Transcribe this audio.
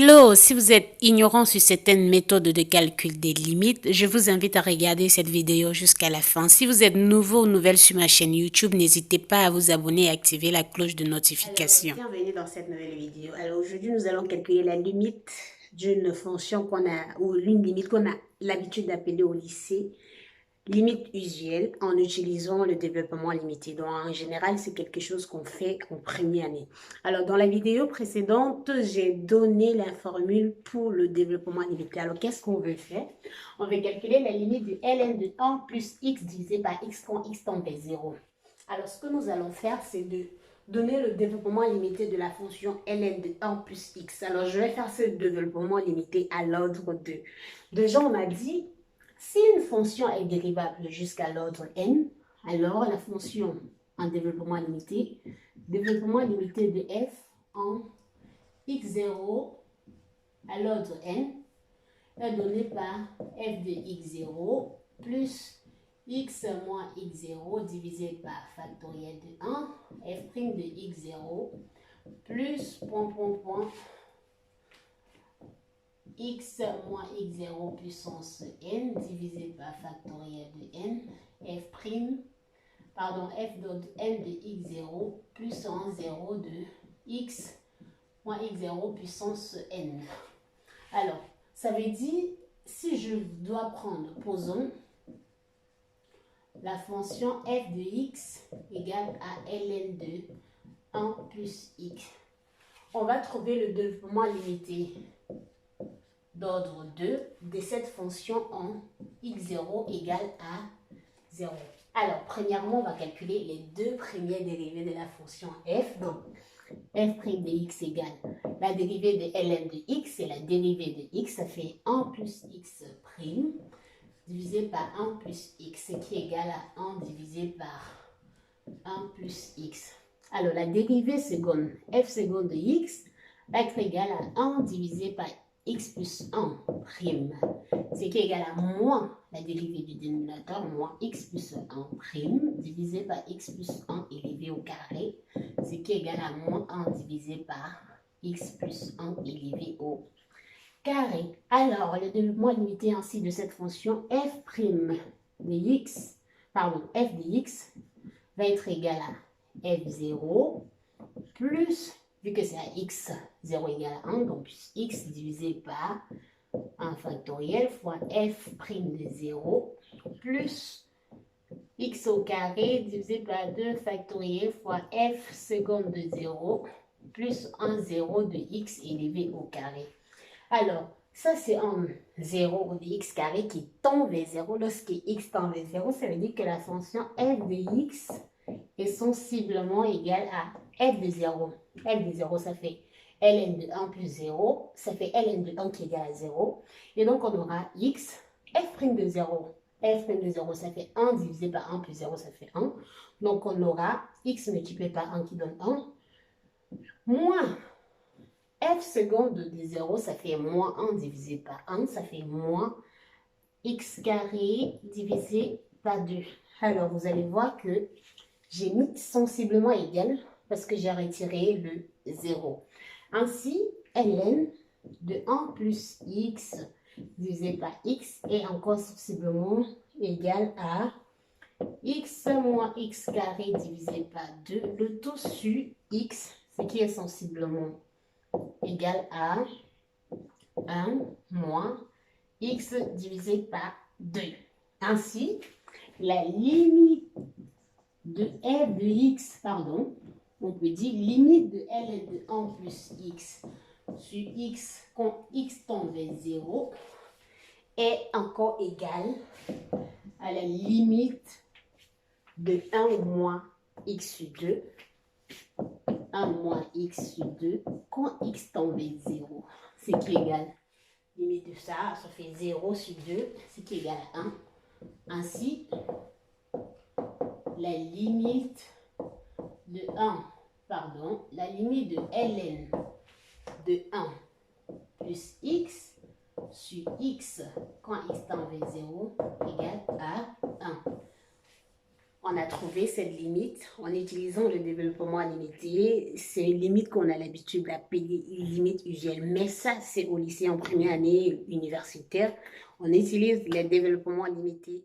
Hello, si vous êtes ignorant sur certaines méthodes de calcul des limites, je vous invite à regarder cette vidéo jusqu'à la fin. Si vous êtes nouveau ou nouvelle sur ma chaîne YouTube, n'hésitez pas à vous abonner et activer la cloche de notification. Bienvenue dans cette nouvelle vidéo. Alors aujourd'hui, nous allons calculer la limite d'une fonction qu'on a, ou une limite qu'on a l'habitude d'appeler au lycée, limite usuelle, en utilisant le développement limité. Donc en général, c'est quelque chose qu'on fait en première année. Alors dans la vidéo précédente, j'ai donné la formule pour le développement limité. Alors qu'est-ce qu'on veut faire? On veut calculer la limite de ln de 1 plus x divisé par x quand x tend vers 0. Alors ce que nous allons faire, c'est de donner le développement limité de la fonction ln de 1 plus x. Alors, je vais faire ce développement limité à l'ordre 2. Déjà, on a dit, si une fonction est dérivable jusqu'à l'ordre n, alors la fonction en développement limité de f en x0 à l'ordre n est donné par f de x0 plus x moins x0 divisé par factoriel de 1, f' de x0 plus x moins x0 puissance n divisé par factoriel de n, f' de n de x0 plus 1 0 de x moins x0 puissance n. Alors, ça veut dire, si je dois prendre, posons, la fonction f de x égale à ln de 1 plus x. On va trouver le développement limité d'ordre 2 de cette fonction en x0 égale à 0. Alors, premièrement, on va calculer les deux premières dérivées de la fonction f. Donc, f' de x égale la dérivée de ln de x et la dérivée de x, ça fait 1 plus x' divisé par 1 plus x, ce qui est égal à 1 divisé par 1 plus x. Alors, la dérivée seconde, f seconde de x, va être égale à 1 divisé par x plus 1 prime, ce qui est égal à moins la dérivée du dénominateur, moins x plus 1 prime, divisé par x plus 1 élevé au carré, ce qui est égal à moins 1 divisé par x plus 1 élevé au carré. Alors, le développement limité ainsi de cette fonction f' de x, f de x va être égal à f0 plus, vu que c'est à x, 0 égale à 1, donc x divisé par 1 factoriel fois f' de 0 plus x au carré divisé par 2 factoriel fois f seconde de 0 plus 1 0 de x élevé au carré. Alors, ça c'est un 0 de x carré qui tend vers 0. Lorsque x tend vers 0, ça veut dire que la fonction f de x est sensiblement égale à f de 0. f de 0, ça fait ln de 1 plus 0. Ça fait ln de 1 qui est égal à 0. Et donc, on aura x, f' de 0. f' de 0, ça fait 1 divisé par 1 plus 0, ça fait 1. Donc, on aura x multiplié par 1 qui donne 1, moins f seconde de 0, ça fait moins 1 divisé par 1, ça fait moins x carré divisé par 2. Alors, vous allez voir que j'ai mis sensiblement égal parce que j'ai retiré le 0. Ainsi, ln de 1 plus x divisé par x est encore sensiblement égal à x moins x carré divisé par 2, le tout sur x, ce qui est sensiblement égal à 1 moins x divisé par 2. Ainsi, la limite de f de x, on peut dire limite de ln de 1 plus x sur x quand x tend vers 0 est encore égale à la limite de 1 moins x sur 2, 1 moins x sur 2 quand x tend vers 0, ce qui est égal. Limite de ça fait 0 sur 2, ce qui est égal à 1. Ainsi, la limite de 1, la limite de ln de 1 plus x sur x quand x tend vers 0 égale à 1. On a trouvé cette limite en utilisant le développement limité. C'est une limite qu'on a l'habitude d'appeler limite usuelle. Mais ça, c'est au lycée en première année universitaire. On utilise le développement limité